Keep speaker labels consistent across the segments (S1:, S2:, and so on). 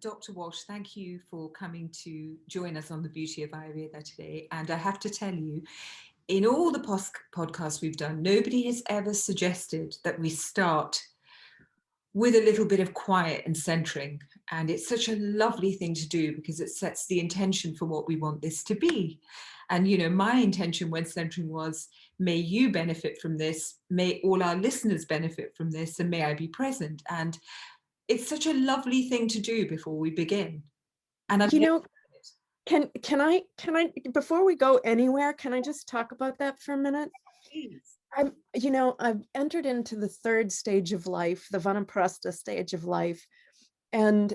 S1: Dr. Welch, thank you for coming to join us on the Beauty of Ayurveda today. And I have to tell you, in all the podcasts we've done, nobody has ever suggested that we start with a little bit of quiet and centering. And it's such a lovely thing to do because it sets the intention for what we want this to be. And, you know, my intention when centering was, may you benefit from this, may all our listeners benefit from this, and may I be present. And it's such a lovely thing to do before we begin. And I've
S2: can I before we go anywhere, can I just talk about that for a minute?
S1: Please.
S2: I've entered into the third stage of life, the Vanaprastha stage of life, and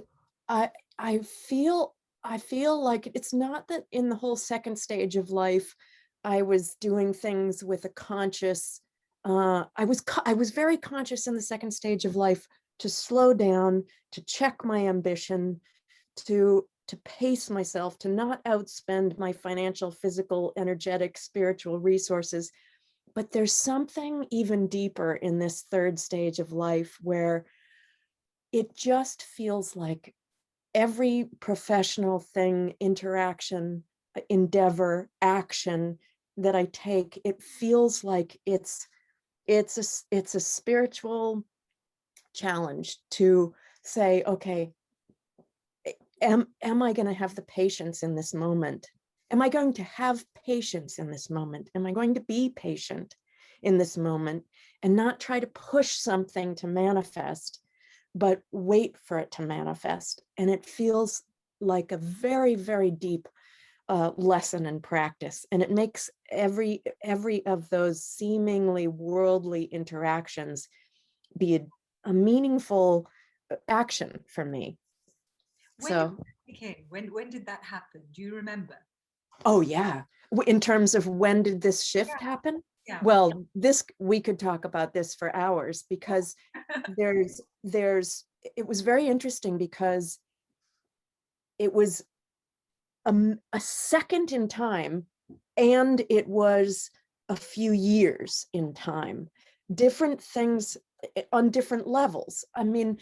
S2: I feel like it's not that in the whole second stage of life I was doing things with a conscious. I was very conscious in the second stage of life to slow down, to check my ambition, to pace myself, to not outspend my financial, physical, energetic, spiritual resources. But there's something even deeper in this third stage of life where it just feels like every professional thing, interaction, endeavor, action that I take, it feels like it's a spiritual challenge to say, okay, am I going to have the patience in this moment? Am I going to have patience in this moment? Am I going to be patient in this moment and not try to push something to manifest, but wait for it to manifest? And it feels like a very, very deep lesson in practice. And it makes every of those seemingly worldly interactions be a meaningful action for me.
S1: When did that happen? Do you remember?
S2: Oh, yeah. In terms of when did this shift happen? Yeah. Well, we could talk about this for hours because it was very interesting because it was a second in time and it was a few years in time, different things on different levels. I mean,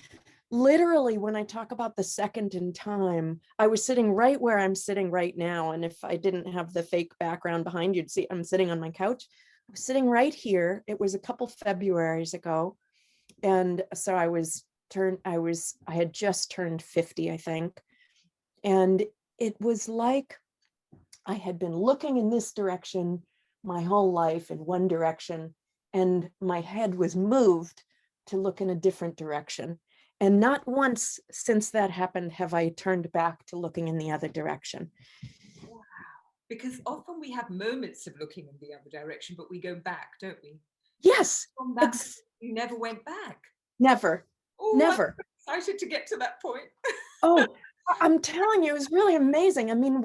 S2: literally, when I talk about the second in time, I was sitting right where I'm sitting right now. And if I didn't have the fake background behind, you'd see I'm sitting on my couch. I was sitting right here. It was a couple Februaries ago. And so I had just turned 50, I think. And it was like I had been looking in this direction my whole life, in one direction, and my head was moved to look in a different direction. And not once since that happened have I turned back to looking in the other direction.
S1: Wow. Because often we have moments of looking in the other direction, but we go back, don't we?
S2: Yes.
S1: From that, you never went back.
S2: Never.
S1: Oh,
S2: never.
S1: I'm excited to get to that point.
S2: Oh, I'm telling you, it was really amazing. I mean,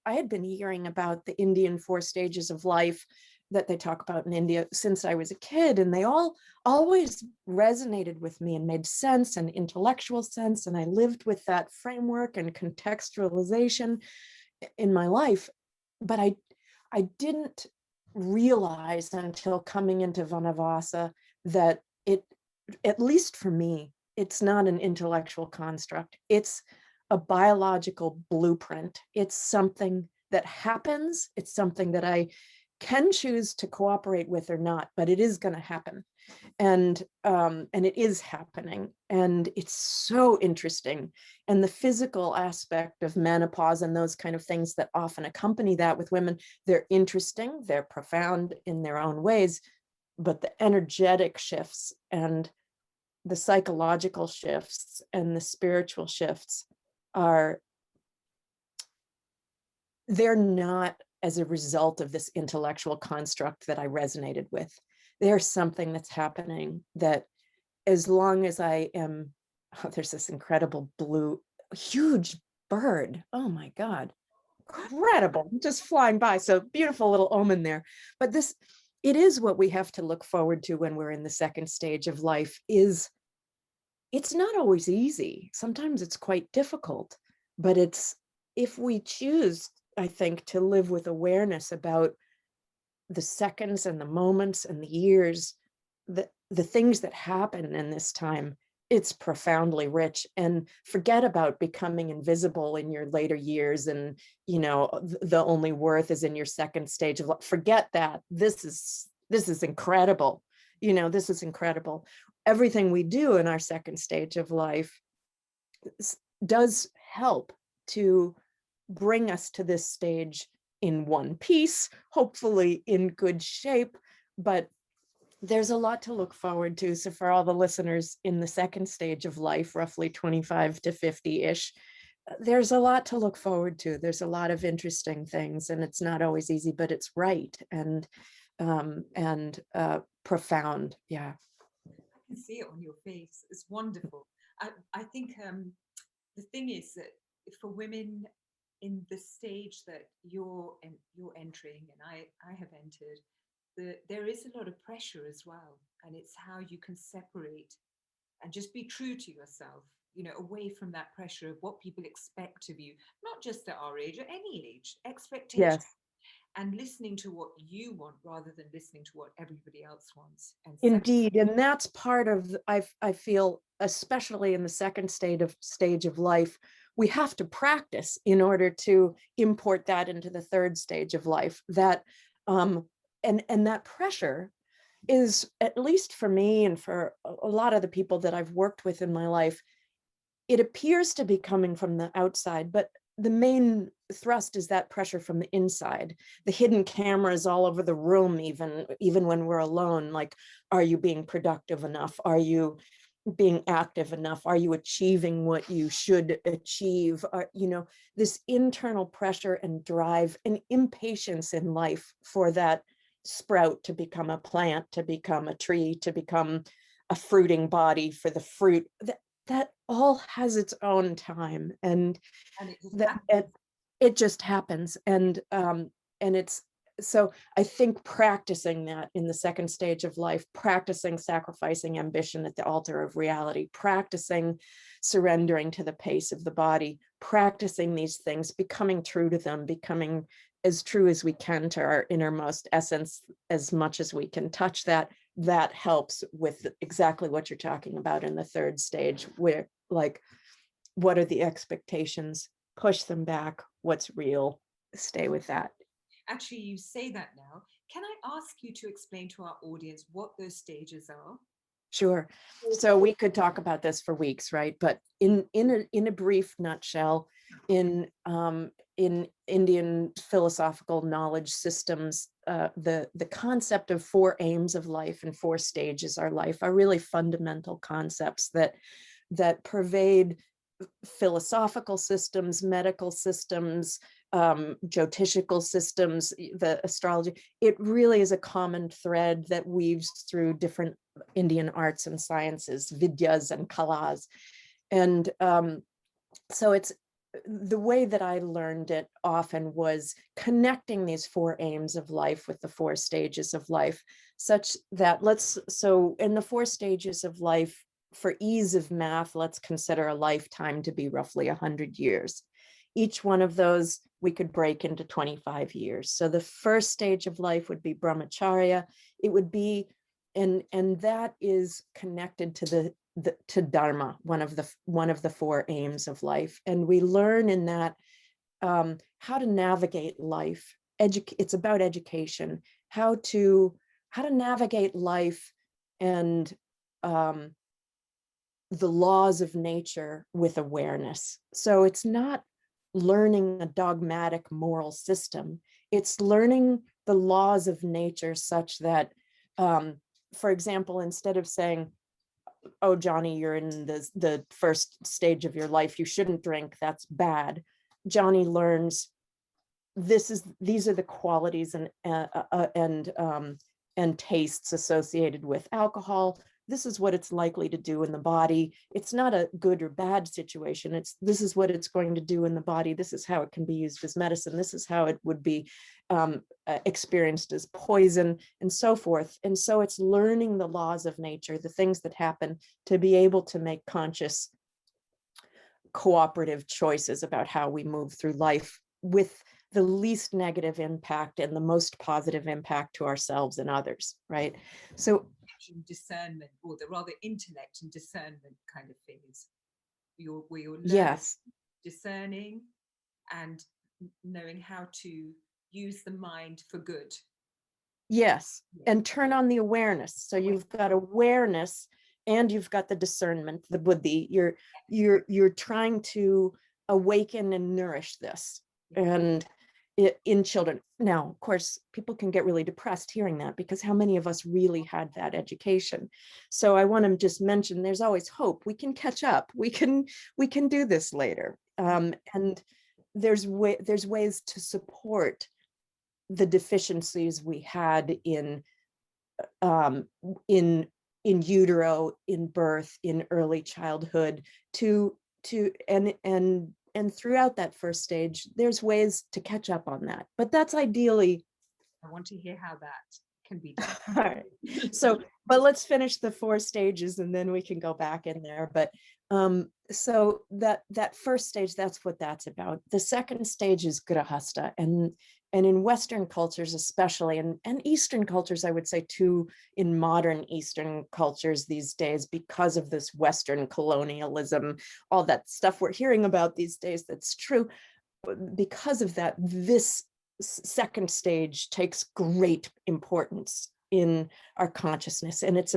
S2: I had been hearing about the Indian 4 stages of life that they talk about in India since I was a kid, and they all always resonated with me and made sense and intellectual sense. And I lived with that framework and contextualization in my life. But I didn't realize until coming into Vanavasa that at least for me, it's not an intellectual construct. It's a biological blueprint. It's something that happens. It's something that I can choose to cooperate with or not, but it is going to happen. And it is happening. And it's so interesting. And the physical aspect of menopause and those kind of things that often accompany that with women, they're interesting, they're profound in their own ways, but the energetic shifts and the psychological shifts and the spiritual shifts they're not as a result of this intellectual construct that I resonated with. There's something that's happening that as long as I am, there's this incredible blue, huge bird. Oh my God, incredible, just flying by. So beautiful little omen there. But it is what we have to look forward to when we're in the second stage of life. It's not always easy. Sometimes it's quite difficult, but if we choose, I think, to live with awareness about the seconds and the moments and the years, the things that happen in this time, it's profoundly rich. And forget about becoming invisible in your later years and, you know, the only worth is in your second stage of life. Forget that. This is incredible. You know, this is incredible. Everything we do in our second stage of life does help to bring us to this stage in one piece, hopefully in good shape, but there's a lot to look forward to. So for all the listeners in the second stage of life, roughly 25 to 50-ish, there's a lot to look forward to. There's a lot of interesting things, and it's not always easy, but it's right and profound. Yeah.
S1: I can see it on your face. It's wonderful. I think the thing is that for women in the stage that you're entering, and I have entered, there is a lot of pressure as well, and it's how you can separate and just be true to yourself, you know, away from that pressure of what people expect of you, not just at our age, at any age, expectation,
S2: Yes,
S1: and listening to what you want rather than listening to what everybody else wants. And
S2: indeed. And that's part of, I feel, especially in the second stage of life, we have to practice in order to import that into the third stage of life. That and that pressure is, at least for me and for a lot of the people that I've worked with in my life, it appears to be coming from the outside, but the main thrust is that pressure from the inside. The hidden cameras all over the room, even when we're alone, like, are you being productive enough? Are you being active enough? Are you achieving what you should achieve? You know, this internal pressure and drive and impatience in life for that sprout to become a plant, to become a tree, to become a fruiting body, for the fruit, that all has its own time, and
S1: it just
S2: that
S1: happens.
S2: it just happens. And it's, so I think practicing that in the second stage of life, practicing sacrificing ambition at the altar of reality, practicing surrendering to the pace of the body, practicing these things, becoming true to them, becoming as true as we can to our innermost essence, as much as we can touch that, that helps with exactly what you're talking about in the third stage, where, like, what are the expectations? Push them back. What's real? Stay with that.
S1: Actually, you say that now. Can I ask you to explain to our audience what those stages are?
S2: Sure. So we could talk about this for weeks, right? But in a brief nutshell, in Indian philosophical knowledge systems, the concept of four aims of life and four stages of life are really fundamental concepts that pervade philosophical systems, medical systems, jyotishical systems, the astrology. It really is a common thread that weaves through different Indian arts and sciences, vidyas and kalas. And so it's, the way that I learned it often was connecting these four aims of life with the four stages of life, such that so in the four stages of life, for ease of math, let's consider a lifetime to be roughly 100 years. Each one of those we could break into 25 years. So the first stage of life would be brahmacharya. It would be, and that is connected to to dharma, one of the four aims of life. And we learn in that how to navigate life. It's about education, how to navigate life and the laws of nature with awareness. So it's not learning a dogmatic moral system. It's learning the laws of nature such that, for example, instead of saying, oh, Johnny, you're in the first stage of your life, you shouldn't drink, that's bad. Johnny learns these are the qualities and tastes associated with alcohol. This is what it's likely to do in the body. It's not a good or bad situation. This is what it's going to do in the body. This is how it can be used as medicine. This is how it would be experienced as poison, and so forth. And so it's learning the laws of nature, the things that happen, to be able to make conscious, cooperative choices about how we move through life with the least negative impact and the most positive impact to ourselves and others, right? So
S1: discernment, or the rather intellect and discernment kind of phase. Where you're learning,
S2: yes,
S1: discerning, and knowing how to use the mind for good.
S2: yes, and turn on the awareness. So you've got awareness and you've got the discernment, the buddhi. You're trying to awaken and nourish this, and in children. Now, of course, people can get really depressed hearing that, because how many of us really had that education? So I want to just mention there's always hope. We can catch up. We can do this later. And there's ways to support the deficiencies we had um, in utero, in birth, in early childhood, and throughout that first stage, there's ways to catch up on that. But that's ideally.
S1: I want to hear how that can be done.
S2: All right. So, but let's finish the 4 stages and then we can go back in there. But so that first stage, that's what that's about. The second stage is Grahasta, and in Western cultures especially, and Eastern cultures, I would say too, in modern Eastern cultures these days, because of this Western colonialism, all that stuff we're hearing about these days, that's true. Because of that, this second stage takes great importance in our consciousness, and it's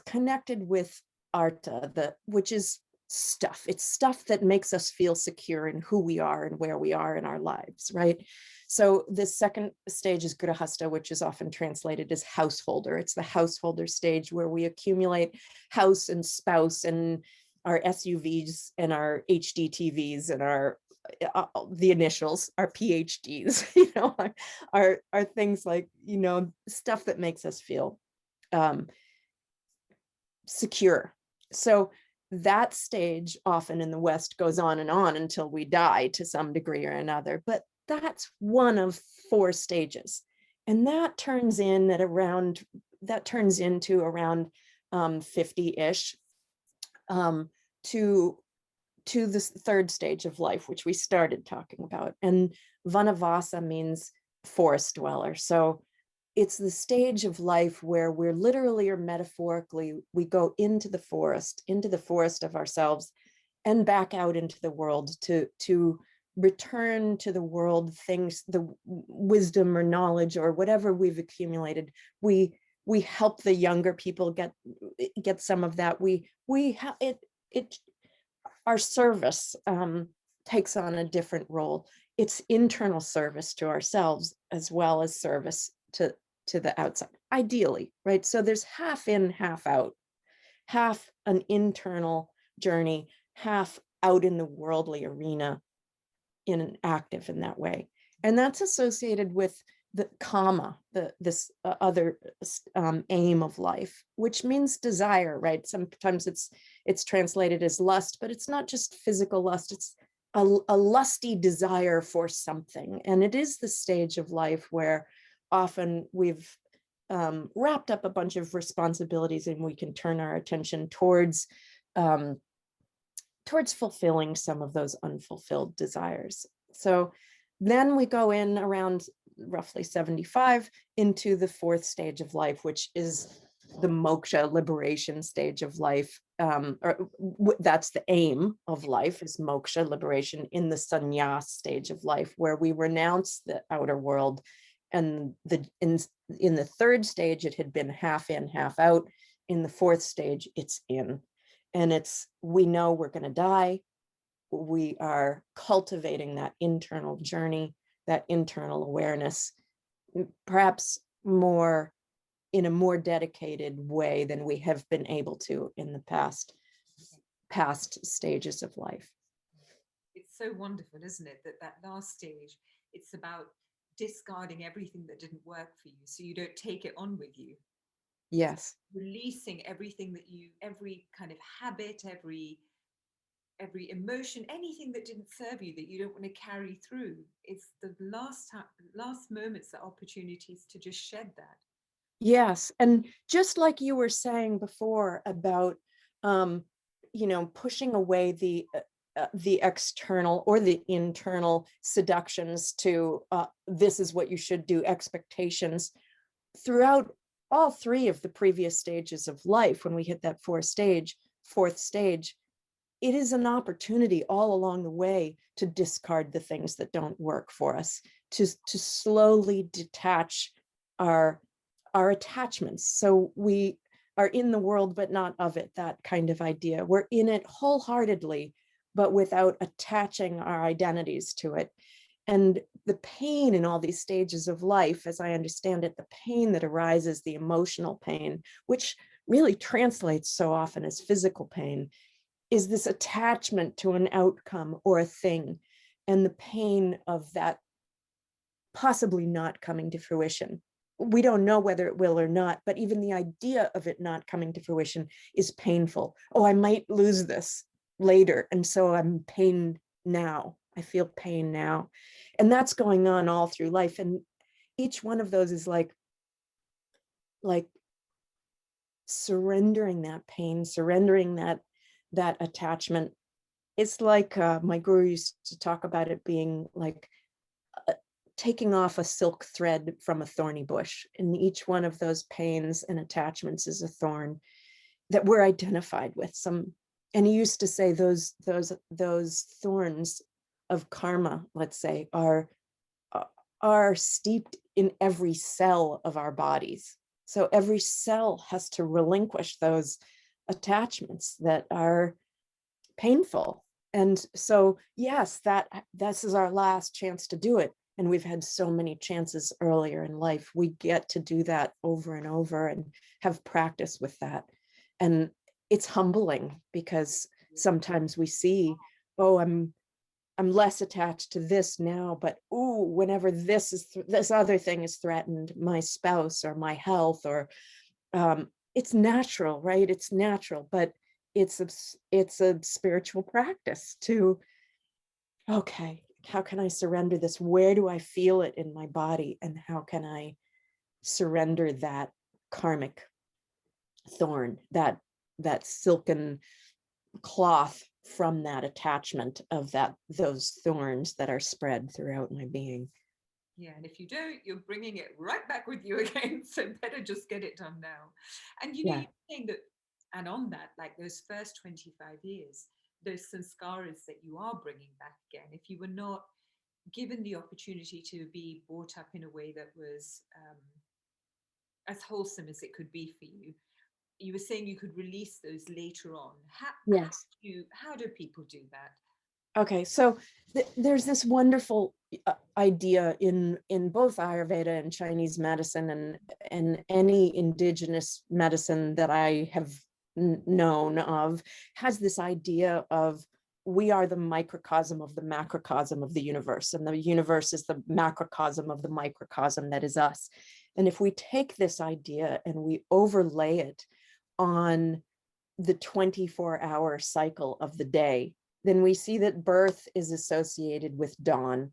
S2: connected with arta, which is stuff. It's stuff that makes us feel secure in who we are and where we are in our lives, right? So this second stage is Grahasta, which is often translated as householder. It's the householder stage, where we accumulate house and spouse and our SUVs and our HDTVs and our the initials, our PhDs, are things like, stuff that makes us feel secure. So that stage often in the West goes on and on until we die to some degree or another. But that's one of 4 stages. And that turns into around 50-ish to this third stage of life, which we started talking about. And Vanavasa means forest dweller. So it's the stage of life where we're literally or metaphorically, we go into the forest of ourselves and back out into the world to return to the world things, the wisdom or knowledge or whatever we've accumulated. We help the younger people get some of that. Our service takes on a different role. It's internal service to ourselves as well as service to the outside, ideally, right? So there's half in, half out, half an internal journey, half out in the worldly arena, active in that way. And that's associated with the kama, this other aim of life, which means desire, right? Sometimes it's translated as lust, but it's not just physical lust. It's a lusty desire for something. And it is the stage of life where often we've wrapped up a bunch of responsibilities and we can turn our attention towards fulfilling some of those unfulfilled desires. So then we go in around roughly 75 into the 4th stage of life, which is the moksha, liberation stage of life. That's the aim of life, is moksha, liberation, in the sannyas stage of life, where we renounce the outer world. And in the 3rd stage, it had been half in, half out. In the 4th stage, it's in. And we know we're going to die. We are cultivating that internal journey, that internal awareness, perhaps in a more dedicated way than we have been able to in the past stages of life.
S1: It's so wonderful, isn't it, that last stage, it's about discarding everything that didn't work for you, so you don't take it on with you.
S2: Yes.
S1: Releasing everything every kind of habit, every emotion, anything that didn't serve you, that you don't want to carry through. It's the last moments, the opportunities to just shed that.
S2: Yes. And just like you were saying before about pushing away the external or the internal seductions to this is what you should do, expectations throughout all three of the previous stages of life. When we hit that fourth stage, it is an opportunity all along the way to discard the things that don't work for us, to slowly detach our attachments. So we are in the world, but not of it, that kind of idea. We're in it wholeheartedly, but without attaching our identities to it. And the pain in all these stages of life, as I understand it, the pain that arises, the emotional pain, which really translates so often as physical pain, is this attachment to an outcome or a thing, and the pain of that possibly not coming to fruition. We don't know whether it will or not, but even the idea of it not coming to fruition is painful. Oh, I might lose this later, and so I'm pained now. I feel pain now. And that's going on all through life. And each one of those is like surrendering that pain, surrendering that attachment. It's like my guru used to talk about it being like taking off a silk thread from a thorny bush. And each one of those pains and attachments is a thorn that we're identified with. And he used to say those thorns of karma, let's say, are steeped in every cell of our bodies. So every cell has to relinquish those attachments that are painful. And so, yes, this is our last chance to do it. And we've had so many chances earlier in life. We get to do that over and over and have practice with that. And it's humbling because sometimes we see, oh, I'm less attached to this now, but ooh, whenever this other thing is threatened, my spouse or my health, or it's natural, right? It's natural, but it's a spiritual practice to, okay, how can I surrender this? Where do I feel it in my body? And how can I surrender that karmic thorn, that silken cloth from that attachment of those thorns that are spread throughout my being?
S1: Yeah, and if you don't, you're bringing it right back with you again. So better just get it done now. And
S2: Yeah.
S1: you're saying that, and on that, like those first 25 years, those sanskaras that you are bringing back again, if you were not given the opportunity to be brought up in a way that was as wholesome as it could be for you, you were saying you could release those later on.
S2: Yes.
S1: How do people do that?
S2: Okay, so there's this wonderful idea in both Ayurveda and Chinese medicine and any indigenous medicine that I have known of, has this idea of we are the microcosm of the macrocosm of the universe, and the universe is the macrocosm of the microcosm that is us. And if we take this idea and we overlay it on the 24-hour cycle of the day, then we see that birth is associated with dawn.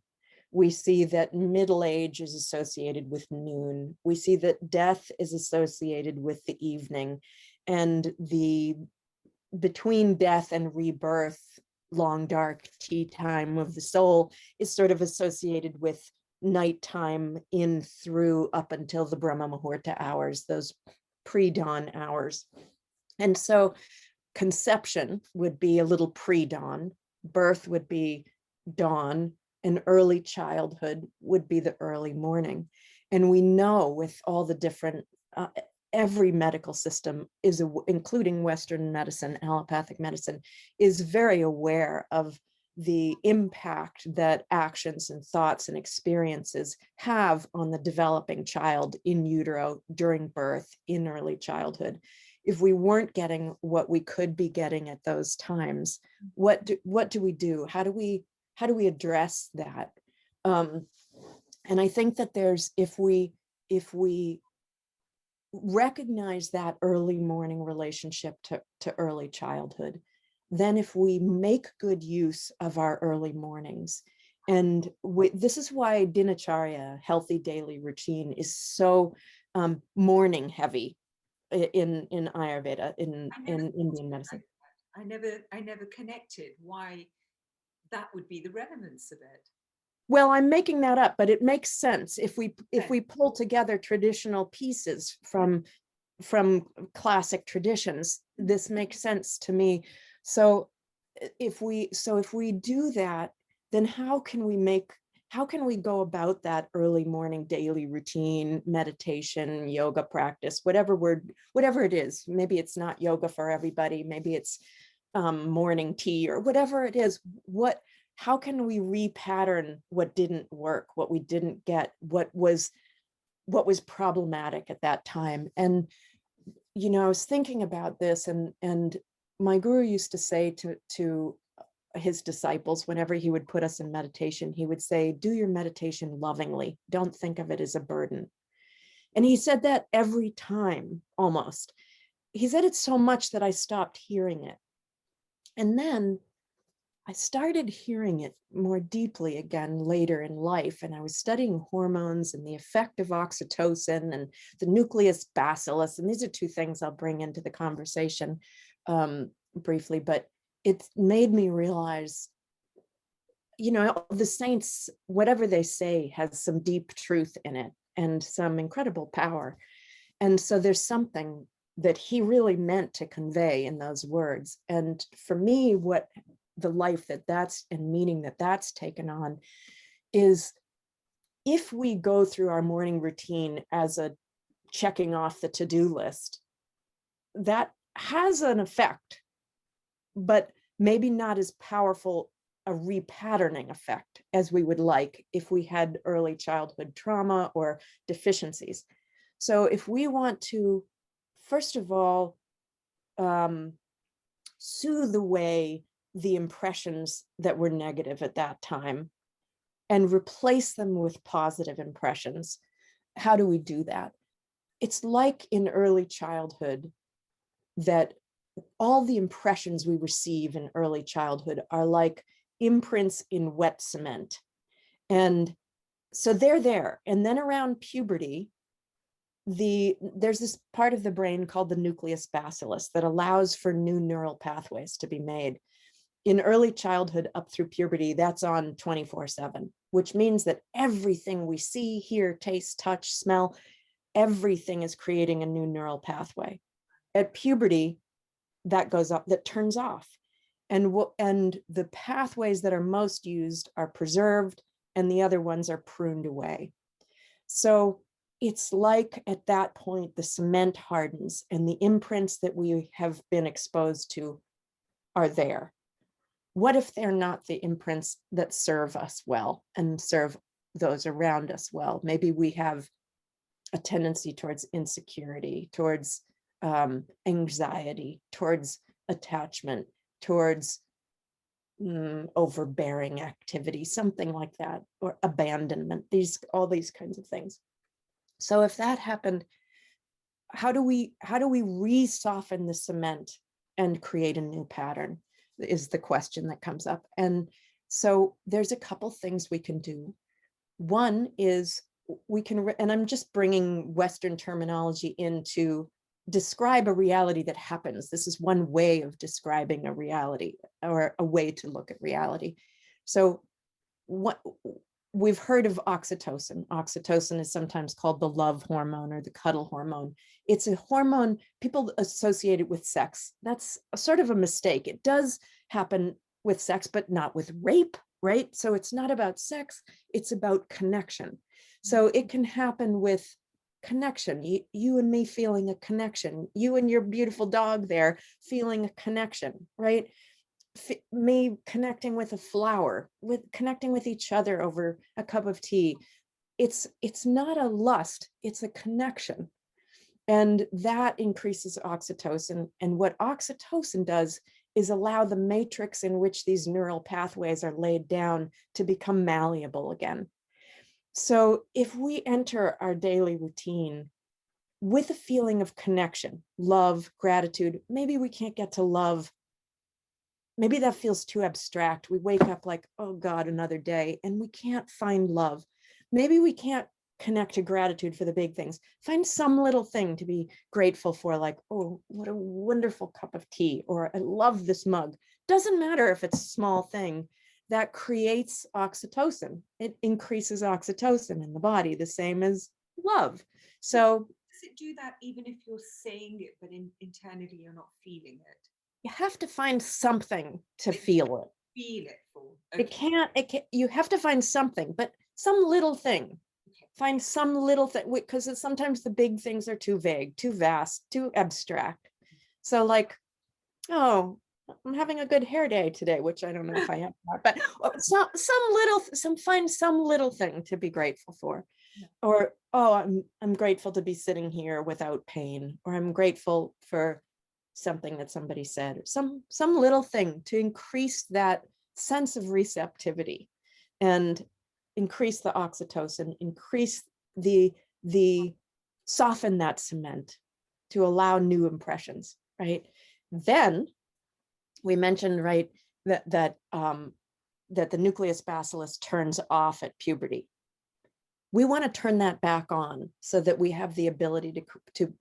S2: We see that middle age is associated with noon. We see that death is associated with the evening, and the between death and rebirth, long dark tea time of the soul is sort of associated with nighttime in through up until the Brahma Muhurta hours, those pre-dawn hours. And so conception would be a little pre-dawn, birth would be dawn, and early childhood would be the early morning. And we know with all the different, every medical system is, including Western medicine, allopathic medicine, is very aware of the impact that actions and thoughts and experiences have on the developing child in utero, during birth, in early childhood. If we weren't getting what we could be getting at those times, what do we do? How do we address that? And I think that if we recognize that early morning relationship to early childhood, then if we make good use of our early mornings, and this is why dinacharya, healthy daily routine, is so morning heavy in Ayurveda, in Indian medicine.
S1: I never connected why that would be the relevance of it.
S2: Well, I'm making that up, but it makes sense if we pull together traditional pieces from classic traditions. This makes sense to me. So if we do that, then how can we go about that early morning daily routine, meditation, yoga practice, whatever it is? Maybe it's not yoga for everybody. Maybe it's morning tea or whatever it is. How can we repattern what didn't work, what we didn't get, what was problematic at that time? And I was thinking about this, and my guru used to say to his disciples, whenever he would put us in meditation, he would say, do your meditation lovingly. Don't think of it as a burden. And he said that every time, almost. He said it so much that I stopped hearing it. And then I started hearing it more deeply again later in life. And I was studying hormones and the effect of oxytocin and the nucleus bacillus. And these are two things I'll bring into the conversation briefly, but it made me realize, the saints, whatever they say, has some deep truth in it and some incredible power. And so there's something that he really meant to convey in those words. And for me, what the life that's and meaning that's taken on is, if we go through our morning routine as a checking off the to-do list, that has an effect, but maybe not as powerful a repatterning effect as we would like if we had early childhood trauma or deficiencies. So if we want to, first of all, soothe away the impressions that were negative at that time and replace them with positive impressions, how do we do that? It's like in early childhood that all the impressions we receive in early childhood are like imprints in wet cement. And so they're there. And then around puberty, there's this part of the brain called the nucleus bacillus that allows for new neural pathways to be made. In early childhood up through puberty, that's on 24/7, which means that everything we see, hear, taste, touch, smell, everything is creating a new neural pathway. At puberty, that goes up, that turns off. And the pathways that are most used are preserved, and the other ones are pruned away. So it's like at that point, the cement hardens and the imprints that we have been exposed to are there. What if they're not the imprints that serve us well and serve those around us well? Maybe we have a tendency towards insecurity, towards anxiety, towards attachment, towards overbearing activity, something like that, or abandonment, all these kinds of things. So if that happened, how do we re-soften the cement and create a new pattern, is the question that comes up. And so there's a couple things we can do. One is we can, and I'm just bringing Western terminology in to describe a reality that happens. This is one way of describing a reality, or a way to look at reality. So what we've heard of oxytocin. Oxytocin is sometimes called the love hormone or the cuddle hormone. It's a hormone people associate it with sex. That's a sort of a mistake. It does happen with sex, but not with rape, right? So it's not about sex, it's about connection. So it can happen with connection, you and me feeling a connection, you and your beautiful dog there feeling a connection, right? Me connecting with a flower, connecting with each other over a cup of tea. It's not a lust, it's a connection. And that increases oxytocin. And what oxytocin does is allow the matrix in which these neural pathways are laid down to become malleable again. So if we enter our daily routine with a feeling of connection, love, gratitude, maybe we can't get to love. Maybe that feels too abstract. We wake up like, oh God, another day, and we can't find love. Maybe we can't connect to gratitude for the big things. Find some little thing to be grateful for, like, oh, what a wonderful cup of tea, or I love this mug. Doesn't matter if it's a small thing. that creates oxytocin. It increases oxytocin in the body, the same as love. So
S1: does it do that even if you're saying it, but internally you're not feeling it?
S2: you have to find something to feel it.
S1: Feel it for. Okay.
S2: It can't, you have to find something, but some little thing.
S1: Okay.
S2: Find some little thing, because sometimes the big things are too vague, too vast, too abstract. So like, oh, I'm having a good hair day today, which I don't know if I am, but find some little thing to be grateful for.
S1: Yeah.
S2: Or, oh, I'm grateful to be sitting here without pain, or I'm grateful for something that somebody said, or some little thing to increase that sense of receptivity and increase the oxytocin, increase the soften that cement to allow new impressions, right? Then we mentioned, right, that the nucleus bacillus turns off at puberty. We want to turn that back on so that we have the ability to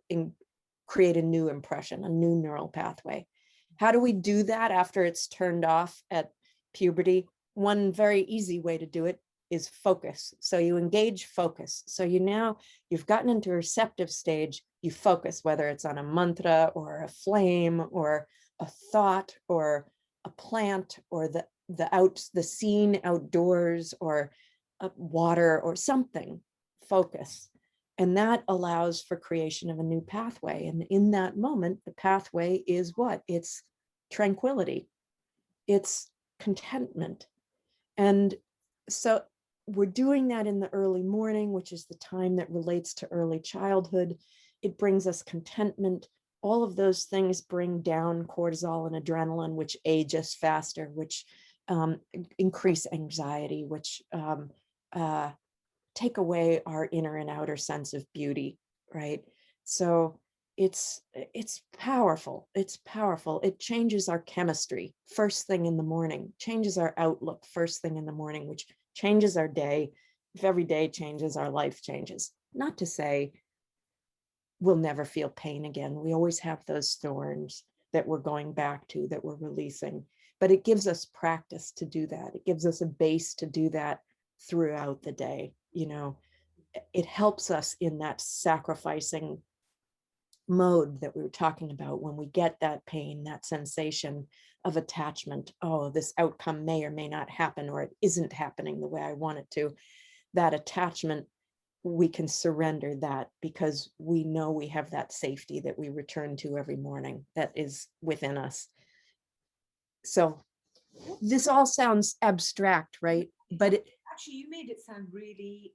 S2: create a new impression, a new neural pathway. How do we do that after it's turned off at puberty? One very easy way to do it is focus. So you engage focus. So you've gotten into a receptive stage, you focus, whether it's on a mantra or a flame or a thought or a plant or the scene outdoors or water or something. Focus. And that allows for creation of a new pathway. And in that moment, the pathway is what? It's tranquility. It's contentment. And so we're doing that in the early morning, which is the time that relates to early childhood. It brings us contentment. All of those things bring down cortisol and adrenaline, which age us faster, which increase anxiety, which take away our inner and outer sense of beauty, right? So it's powerful. It's powerful. It changes our chemistry first thing in the morning, changes our outlook first thing in the morning, which changes our day. If every day changes, our life changes. Not to say we'll never feel pain again. We always have those thorns that we're going back to, that we're releasing, but it gives us practice to do that. It gives us a base to do that throughout the day. You know, it helps us in that sacrificing mode that we were talking about when we get that pain, that sensation of attachment. Oh, this outcome may or may not happen, or it isn't happening the way I want it to. That attachment, we can surrender that because we know we have that safety that we return to every morning that is within us. So this all sounds abstract, right? But
S1: actually, you made it sound really,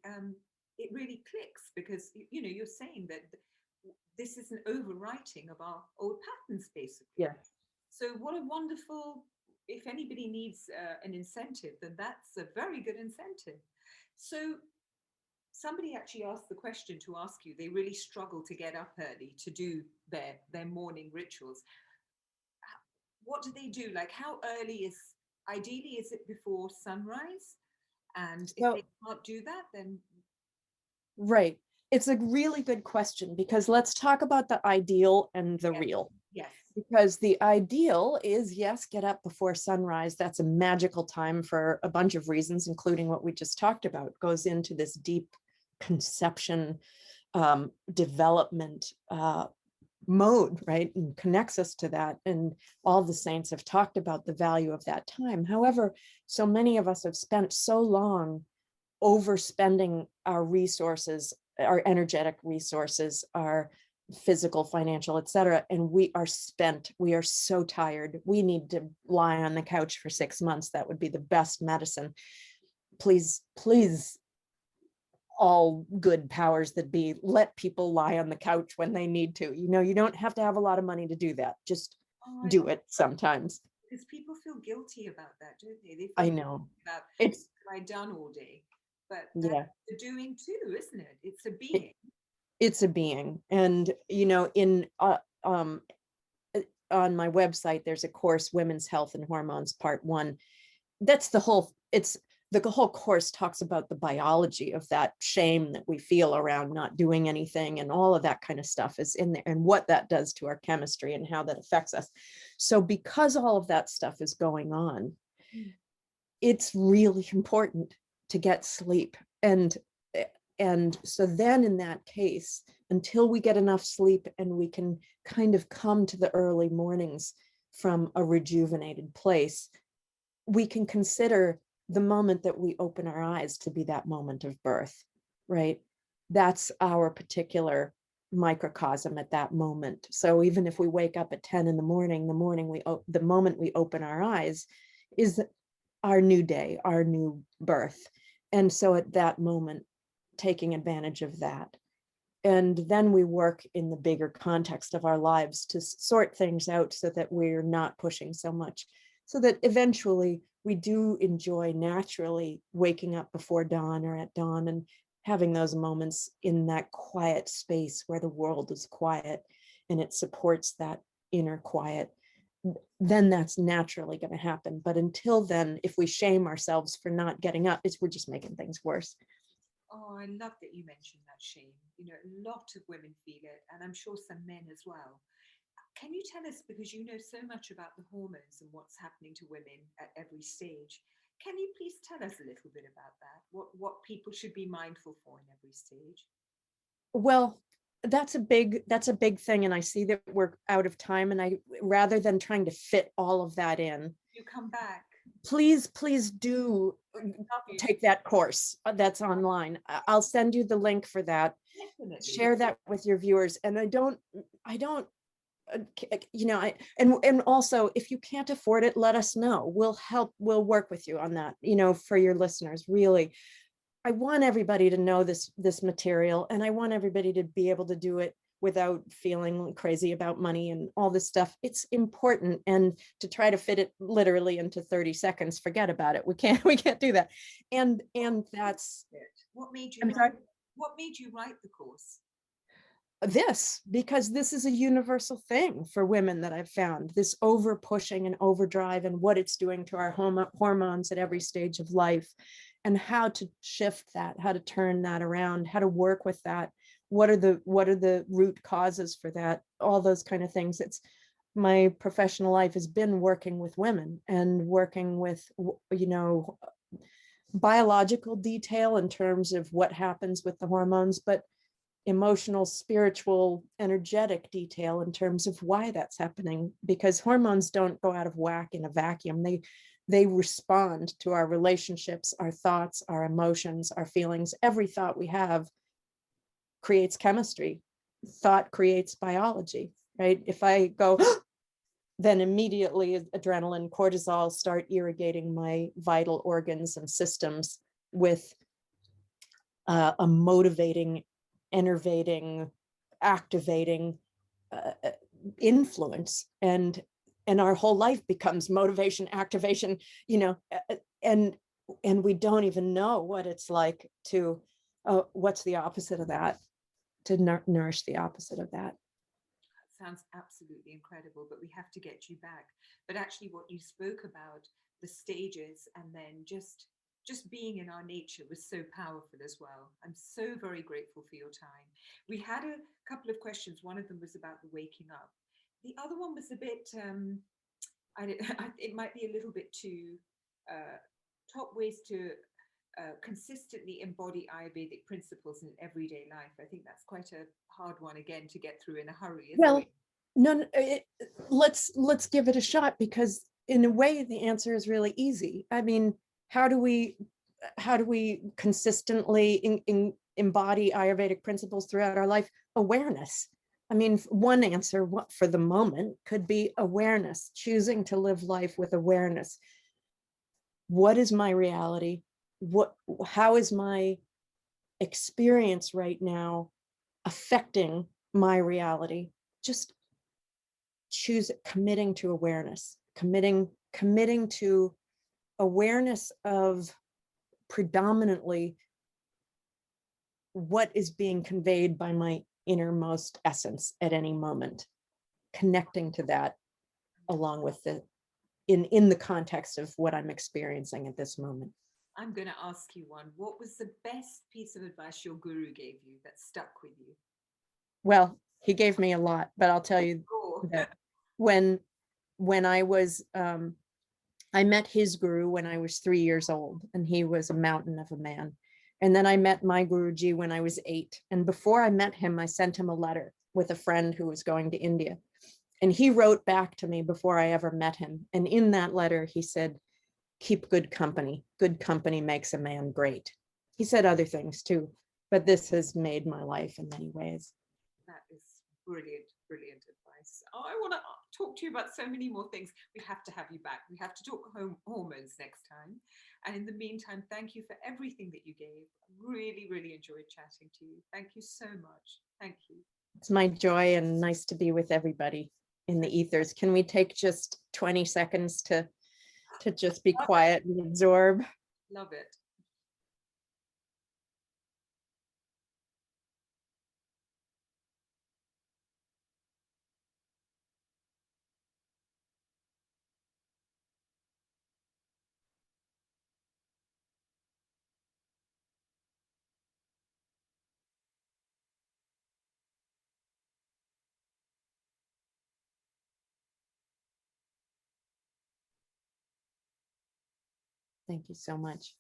S1: it really clicks, because, you know, you're saying that this is an overwriting of our old patterns, basically.
S2: Yeah.
S1: So what a wonderful, if anybody needs an incentive, then that's a very good incentive. So somebody actually asked the question to ask you, they really struggle to get up early to do their morning rituals. What do they do? Like, how early ideally, is it before sunrise? And if they can't do that, then...
S2: Right. It's a really good question, because let's talk about the ideal and the real.
S1: Yes.
S2: Because the ideal is, yes, get up before sunrise. That's a magical time for a bunch of reasons, including what we just talked about. It goes into this deep conception, development mode, right? And connects us to that. And all the saints have talked about the value of that time. However, so many of us have spent so long overspending our resources, our energetic resources, our physical, financial, etc. And we are spent. We are so tired. We need to lie on the couch for 6 months. That would be the best medicine. Please, please, all good powers that be, let people lie on the couch when they need to. You know, you don't have to have a lot of money to do that. Just do it sometimes.
S1: Because people feel guilty about that, don't they? They feel
S2: I know.
S1: About
S2: it's
S1: what I've done all day. But
S2: yeah,
S1: that's a doing too, isn't it? It's a being.
S2: It's a being. And, you know, on my website, there's a course, Women's Health and Hormones, Part 1. That's the whole course talks about the biology of that shame that we feel around not doing anything, and all of that kind of stuff is in there, and what that does to our chemistry and how that affects us. So because all of that stuff is going on, it's really important to get sleep. And so then in that case, until we get enough sleep and we can kind of come to the early mornings from a rejuvenated place, we can consider the moment that we open our eyes to be that moment of birth, right? That's our particular microcosm at that moment. So even if we wake up at 10 in the morning, the moment we open our eyes is our new day, our new birth. And so at that moment, taking advantage of that. And then we work in the bigger context of our lives to sort things out so that we're not pushing so much, so that eventually we do enjoy naturally waking up before dawn or at dawn and having those moments in that quiet space where the world is quiet and it supports that inner quiet. Then that's naturally going to happen. But until then, if we shame ourselves for not getting up, we're just making things worse.
S1: Oh, I love that you mentioned that shame. You know, a lot of women feel it, and I'm sure some men as well. Can you tell us, because you know so much about the hormones and what's happening to women at every stage, can you please tell us a little bit about that? What people should be mindful for in every stage?
S2: Well, that's a big thing. And I see that we're out of time. And rather than trying to fit all of that in,
S1: You come back.
S2: please do
S1: Love you.
S2: take that course that's online. I'll send you the link for that.
S1: Definitely.
S2: Share that with your viewers. And I don't, and also if you can't afford it, let us know. We'll work with you on that, for your listeners. Really, I want everybody to know this material, and I want everybody to be able to do it without feeling crazy about money and all this stuff. It's important, and to try to fit it literally into 30 seconds, forget about it. We can't do that. And that's
S1: what made you
S2: I'm sorry?
S1: What made you write the course?
S2: Because this is a universal thing for women that I've found, this over pushing and overdrive and what it's doing to our hormones at every stage of life, and how to shift that, how to turn that around, how to work with that. What are the root causes for that? All those kind of things. It's my professional life has been working with women and working with, biological detail in terms of what happens with the hormones, but emotional, spiritual, energetic detail in terms of why that's happening, because hormones don't go out of whack in a vacuum. They respond to our relationships, our thoughts, our emotions, our feelings. Every thought we have creates chemistry. Thought creates biology, right? If I go, then immediately adrenaline, cortisol start irrigating my vital organs and systems with a motivating, enervating, activating influence, and our whole life becomes motivation, activation, and we don't even know what it's like to what's the opposite of that, to nourish the opposite of that.
S1: Sounds absolutely incredible, but we have to get you back. But actually what you spoke about, the stages, and then just being in our nature, was so powerful as well. I'm so very grateful for your time. We had a couple of questions. One of them was about the waking up. The other one was a bit it might be a little bit too top ways to consistently embody Ayurvedic principles in everyday life. I think that's quite a hard one again to get through in a hurry.
S2: Well, no, let's give it a shot, because in a way the answer is really easy. I mean, how do we consistently embody Ayurvedic principles throughout our life? Awareness. I mean, one answer for the moment could be awareness, choosing to live life with awareness. What is my reality? How is my experience right now affecting my reality? Just choose committing to awareness, committing to awareness of predominantly what is being conveyed by my innermost essence at any moment, connecting to that along with in the context of what I'm experiencing at this moment.
S1: I'm going to ask you one. What was the best piece of advice your guru gave you that stuck with you?
S2: Well, he gave me a lot, but I'll tell you that when I was I met his guru when I was 3 years old, and he was a mountain of a man. And then I met my Guruji when I was 8. And before I met him, I sent him a letter with a friend who was going to India. And he wrote back to me before I ever met him. And in that letter, he said, keep good company. Good company makes a man great. He said other things too, but this has made my life in many ways.
S1: That is brilliant, brilliant advice. Oh, I want to talk to you about so many more things. We have to have you back. We have to talk hormones next time. And in the meantime, thank you for everything that you gave. Really, really enjoyed chatting to you. Thank you so much. Thank you.
S2: It's my joy and nice to be with everybody in the ethers. Can we take just 20 seconds to just be quiet and absorb?
S1: Love it.
S2: Thank you so much.